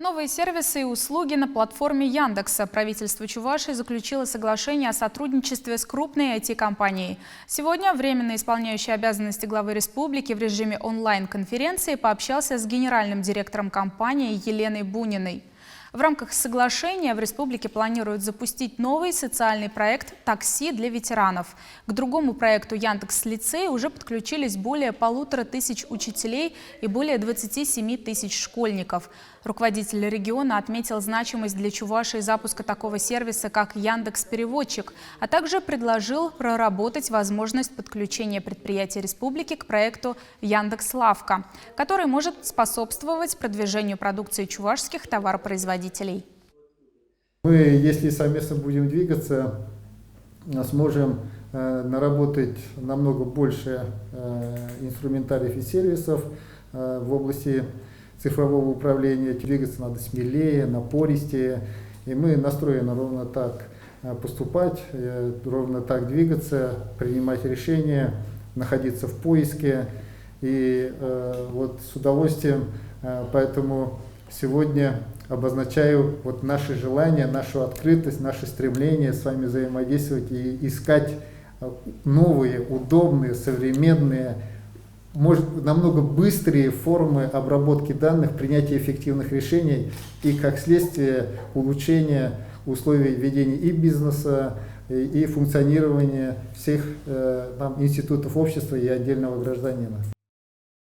Новые сервисы и услуги на платформе Яндекса. Правительство Чувашии заключило соглашение о сотрудничестве с крупной IT-компанией. Сегодня временно исполняющий обязанности главы республики в режиме онлайн-конференции пообщался с генеральным директором компании Еленой Буниной. В рамках соглашения в республике планируют запустить новый социальный проект «Такси для ветеранов». К другому проекту Яндекс.Лицей уже подключились более 1500 учителей и более 27 тысяч школьников. Руководитель региона отметил значимость для Чувашии запуска такого сервиса, как Яндекс.Переводчик, а также предложил проработать возможность подключения предприятий республики к проекту Яндекс.Лавка, который может способствовать продвижению продукции чувашских товаропроизводителей. Мы, если совместно будем двигаться, сможем наработать намного больше инструментариев и сервисов в области цифрового управления. Двигаться надо смелее, напористее. И мы настроены ровно так поступать, ровно так двигаться, принимать решения, находиться в поиске. И вот с удовольствием поэтому сегодня обозначаю вот наши желания, нашу открытость, наше стремление с вами взаимодействовать и искать новые, удобные, современные, может, намного быстрее формы обработки данных, принятия эффективных решений и, как следствие, улучшения условий ведения и бизнеса, и функционирования всех институтов общества и отдельного гражданина.